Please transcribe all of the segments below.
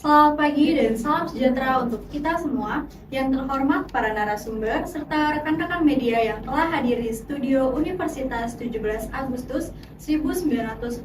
Selamat pagi dan salam sejahtera untuk kita semua, yang terhormat para narasumber serta rekan-rekan media yang telah hadir di studio Universitas 17 Agustus 1945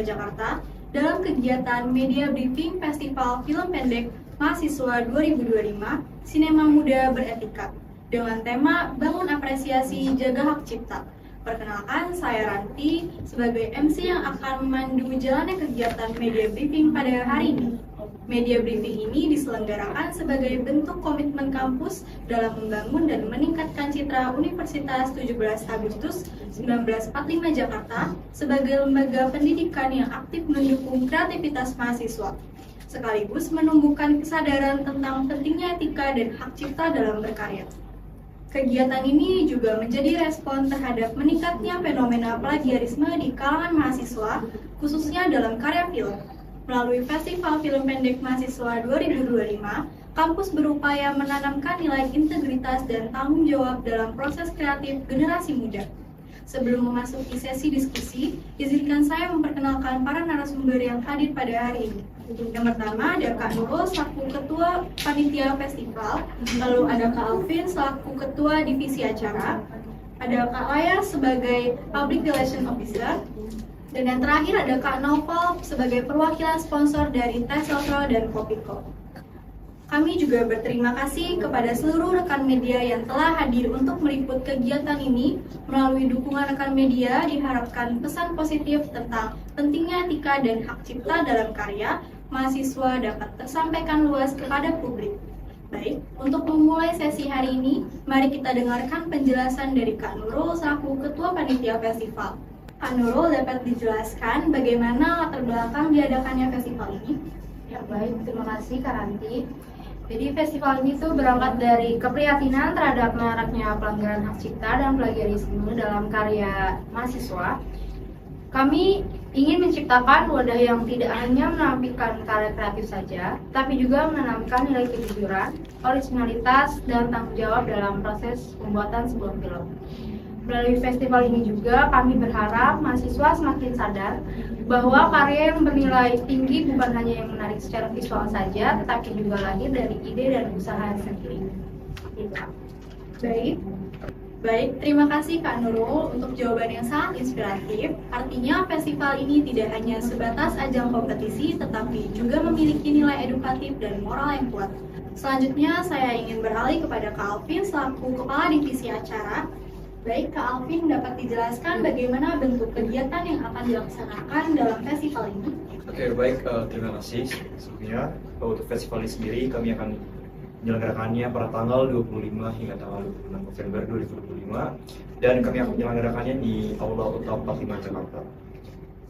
Jakarta dalam kegiatan Media Briefing Festival Film Pendek Mahasiswa 2025 Sinema Muda Beretika dengan tema Bangun Apresiasi Jaga Hak Cipta. Perkenalkan, saya Ranti sebagai MC yang akan memandu jalannya kegiatan Media Briefing pada hari ini. Media Briefing ini diselenggarakan sebagai bentuk komitmen kampus dalam membangun dan meningkatkan citra Universitas 17 Agustus 1945 Jakarta sebagai lembaga pendidikan yang aktif mendukung kreativitas mahasiswa, sekaligus menumbuhkan kesadaran tentang pentingnya etika dan hak cipta dalam berkarya. Kegiatan ini juga menjadi respon terhadap meningkatnya fenomena plagiarisme di kalangan mahasiswa, khususnya dalam karya film. Melalui Festival Film Pendek Mahasiswa 2025, kampus berupaya menanamkan nilai integritas dan tanggung jawab dalam proses kreatif generasi muda. Sebelum memasuki sesi diskusi, izinkan saya memperkenalkan para narasumber yang hadir pada hari ini. Yang pertama ada Kak Nurul selaku Ketua Panitia Festival, lalu ada Kak Alvin selaku Ketua Divisi Acara, ada Kak Laya sebagai Public Relation Officer, dan yang terakhir ada Kak Novel sebagai perwakilan sponsor dari Tesosro dan Kopiko. Kami juga berterima kasih kepada seluruh rekan media yang telah hadir untuk meliput kegiatan ini. Melalui dukungan rekan media, diharapkan pesan positif tentang pentingnya etika dan hak cipta dalam karya mahasiswa dapat tersampaikan luas kepada publik. Baik, untuk memulai sesi hari ini, mari kita dengarkan penjelasan dari Kak Nurul selaku Ketua Panitia Festival. Kak Nurul dapat dijelaskan bagaimana latar belakang diadakannya festival ini? Ya baik, terima kasih Kak Ranti. Jadi festival ini tuh berangkat dari keprihatinan terhadap maraknya pelanggaran hak cipta dan plagiarisme dalam karya mahasiswa. Kami ingin menciptakan wadah yang tidak hanya menampilkan karya kreatif saja, tapi juga menanamkan nilai kejujuran, originalitas, dan tanggung jawab dalam proses pembuatan sebuah film. Melalui festival ini juga kami berharap mahasiswa semakin sadar bahwa karya yang bernilai tinggi bukan hanya yang menarik secara visual saja, tetapi juga lahir dari ide dan usaha sendiri. Baik, terima kasih Kak Nurul untuk jawaban yang sangat inspiratif. Artinya festival ini tidak hanya sebatas ajang kompetisi, tetapi juga memiliki nilai edukatif dan moral yang kuat. Selanjutnya saya ingin beralih kepada Kak Alvin selaku Kepala Divisi Acara. Baik, Kak Alvin dapat dijelaskan bagaimana bentuk kegiatan yang akan dilaksanakan dalam festival ini? Oke, baik, terima kasih sebelumnya. Untuk festival ini sendiri kami akan menyelenggarakannya pada tanggal 25 hingga tanggal 26 November 2025 dan kami akan menyelenggarakannya di Aula Utama 45 Jakarta.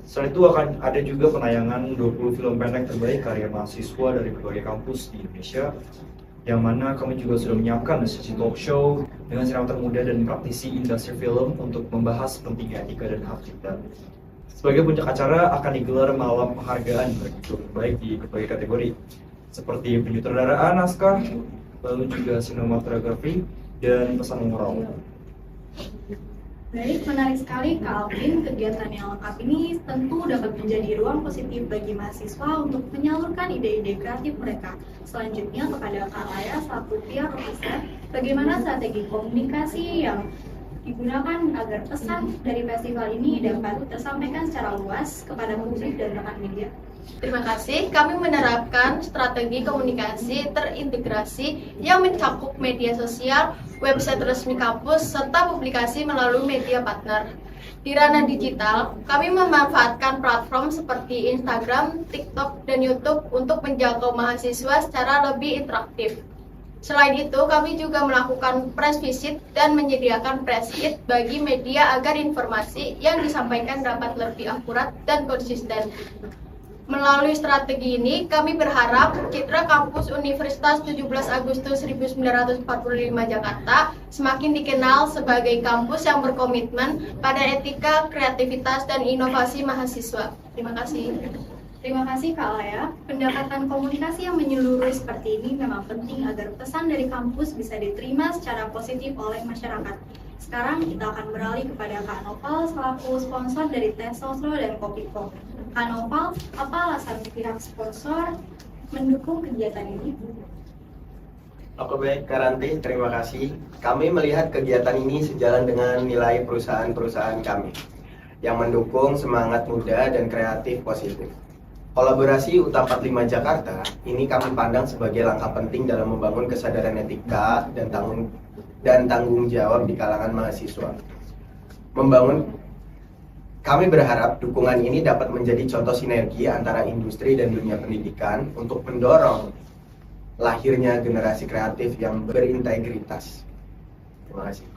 Selain itu akan ada juga penayangan 20 film pendek terbaik karya mahasiswa dari berbagai kampus di Indonesia, yang mana kami juga sudah menyiapkan sesi talk show dengan sinema termuda dan praktisi industri film untuk membahas pentingnya etika dan hak cipta. Sebagai puncak acara akan digelar malam penghargaan bagi film terbaik di berbagai kategori seperti penyutradaraan naskah, lalu juga sinematografi dan pesan moral. Baik, menarik sekali Kak Alvin. Kegiatan yang lengkap ini tentu dapat menjadi ruang positif bagi mahasiswa untuk menyalurkan ide-ide kreatif mereka. Selanjutnya kepada Kak Laya selaku PR Officer, bagaimana strategi komunikasi yang digunakan agar pesan dari festival ini dapat tersampaikan secara luas kepada publik dan rekan media? Terima kasih. Kami menerapkan strategi komunikasi terintegrasi yang mencakup media sosial, website resmi kampus, serta publikasi melalui media partner. Di ranah digital, kami memanfaatkan platform seperti Instagram, TikTok, dan YouTube untuk menjangkau mahasiswa secara lebih interaktif. Selain itu, kami juga melakukan press visit dan menyediakan press kit bagi media agar informasi yang disampaikan dapat lebih akurat dan konsisten. Melalui strategi ini, kami berharap citra kampus Universitas 17 Agustus 1945 Jakarta semakin dikenal sebagai kampus yang berkomitmen pada etika, kreativitas, dan inovasi mahasiswa. Terima kasih. Terima kasih Kak Laya. Pendekatan komunikasi yang menyeluruh seperti ini memang penting agar pesan dari kampus bisa diterima secara positif oleh masyarakat. Sekarang kita akan beralih kepada Kak Novel selaku sponsor dari Tesosro dan Kopiko. Kak Novel, apa alasan pihak sponsor mendukung kegiatan ini? Oke baik, Karanti, terima kasih. Kami melihat kegiatan ini sejalan dengan nilai perusahaan-perusahaan kami yang mendukung semangat muda dan kreatif positif. Kolaborasi UTA 45 Jakarta ini kami pandang sebagai langkah penting dalam membangun kesadaran etika dan tanggung jawab di kalangan mahasiswa. Kami berharap dukungan ini dapat menjadi contoh sinergi antara industri dan dunia pendidikan untuk mendorong lahirnya generasi kreatif yang berintegritas. Terima kasih.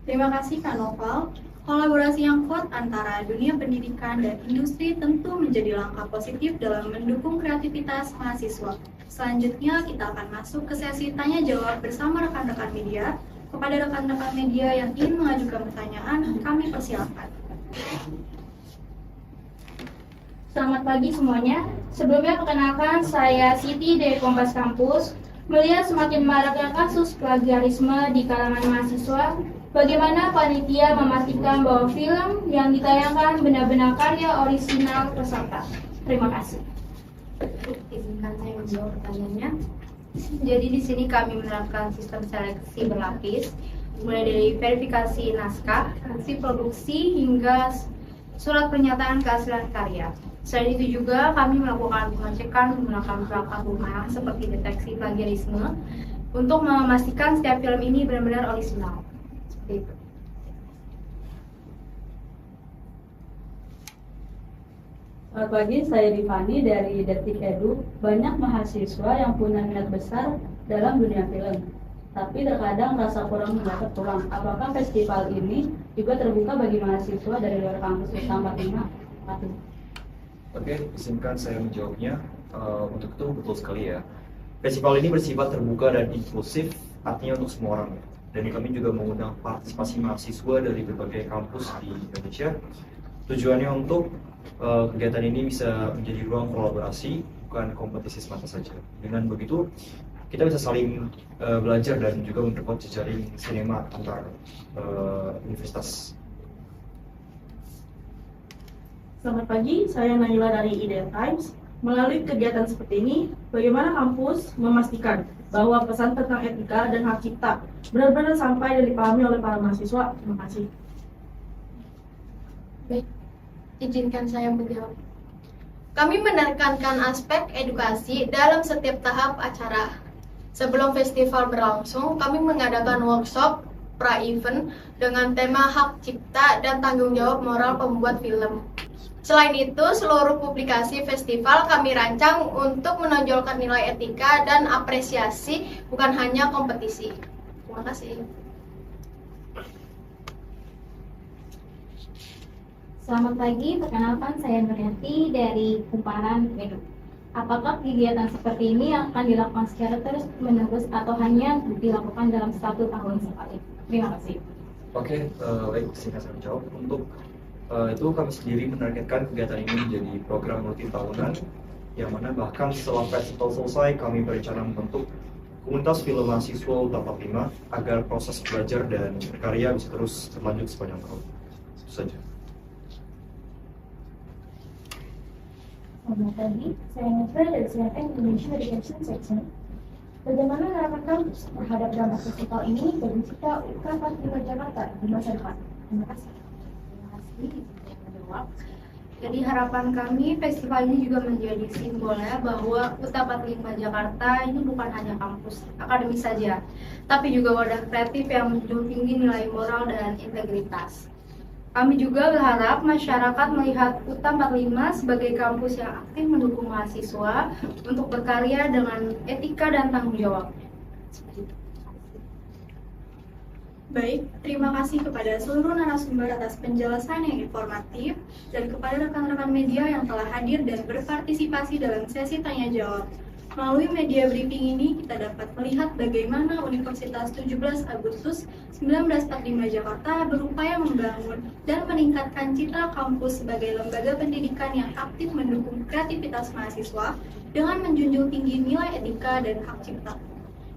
Terima kasih Kak Noval. Kolaborasi yang kuat antara dunia pendidikan dan industri tentu menjadi langkah positif dalam mendukung kreativitas mahasiswa. Selanjutnya kita akan masuk ke sesi tanya jawab bersama rekan-rekan media. Kepada rekan-rekan media yang ingin mengajukan pertanyaan, kami persilakan. Selamat pagi semuanya. Sebelumnya perkenalkan, saya Siti dari Kompas Kampus. Melihat semakin maraknya kasus plagiarisme di kalangan mahasiswa, bagaimana panitia memastikan bahwa film yang ditayangkan benar-benar karya orisinal peserta? Terima kasih. Izinkan saya menjawab pertanyaannya. Jadi di sini kami menerapkan sistem seleksi berlapis, mulai dari verifikasi naskah, hasil produksi hingga surat pernyataan keaslian karya. Selain itu juga kami melakukan pengecekan menggunakan perangkat lunak seperti deteksi plagiarisme untuk memastikan setiap film ini benar-benar orisinal. Seperti itu. Selamat pagi, saya Rifani dari Detik Edu. Banyak mahasiswa yang punya minat besar dalam dunia film, tapi terkadang rasa kurang mendapat peluang. Apakah festival ini juga terbuka bagi mahasiswa dari luar kampus UTA 45? Oke, izinkan saya menjawabnya. Untuk itu betul sekali ya. Festival ini bersifat terbuka dan inklusif, artinya untuk semua orang. Dan kami juga mengundang partisipasi mahasiswa dari berbagai kampus di Indonesia. Tujuannya untuk kegiatan ini bisa menjadi ruang kolaborasi, bukan kompetisi semata saja. Dengan begitu, kita bisa saling belajar dan juga memperkuat jejaring sinema antar universitas. Selamat pagi, saya Naila dari IDN Times. Melalui kegiatan seperti ini, bagaimana kampus memastikan bahwa pesan tentang etika dan hak cipta benar-benar sampai dan dipahami oleh para mahasiswa? Terima kasih. Baik, izinkan saya menjawab. Kami menekankan aspek edukasi dalam setiap tahap acara. Sebelum festival berlangsung, kami mengadakan workshop pra-event dengan tema hak cipta dan tanggung jawab moral pembuat film. Selain itu, seluruh publikasi festival kami rancang untuk menonjolkan nilai etika dan apresiasi, bukan hanya kompetisi. Terima kasih. Selamat pagi, perkenalkan saya Nuriati dari Kumparan Edu. Apakah kegiatan seperti ini akan dilakukan secara terus-menerus atau hanya dilakukan dalam 1 tahun sekali? Terima kasih. Oke, baik, singkat saya menjawab. Untuk itu kami sendiri menargetkan kegiatan ini menjadi program multi tahunan, yang mana bahkan setelah festival selesai kami berencana membentuk komunitas film mahasiswa UTA 45 agar proses belajar dan berkarya bisa terus berlanjut sepanjang tahun. Itu saja. Selamat pagi, saya Nefra dari CNN Indonesia Education Section. Bagaimana harapan kampus terhadap dampak festival ini bagi kita UTA 45 Jakarta di masa depan? Terima kasih. Menjawab. Jadi harapan kami festival ini juga menjadi simbolnya bahwa UTA 45 Jakarta ini bukan hanya kampus akademis saja, tapi juga wadah kreatif yang menjunjung tinggi nilai moral dan integritas. Kami juga berharap masyarakat melihat UTA 45 sebagai kampus yang aktif mendukung mahasiswa untuk berkarya dengan etika dan tanggung jawab. Baik, terima kasih kepada seluruh narasumber atas penjelasan yang informatif dan kepada rekan-rekan media yang telah hadir dan berpartisipasi dalam sesi tanya jawab. Melalui media briefing ini, kita dapat melihat bagaimana Universitas 17 Agustus 1945 Jakarta berupaya membangun dan meningkatkan citra kampus sebagai lembaga pendidikan yang aktif mendukung kreativitas mahasiswa dengan menjunjung tinggi nilai etika dan hak cipta.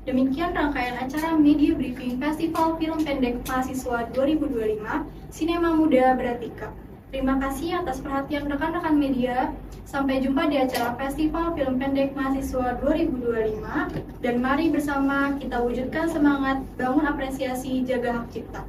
Demikian rangkaian acara media briefing Festival Film Pendek Mahasiswa 2025, Sinema Muda Beretika. Terima kasih atas perhatian rekan-rekan media. Sampai jumpa di acara Festival Film Pendek Mahasiswa 2025. Dan mari bersama kita wujudkan semangat bangun apresiasi jaga hak cipta.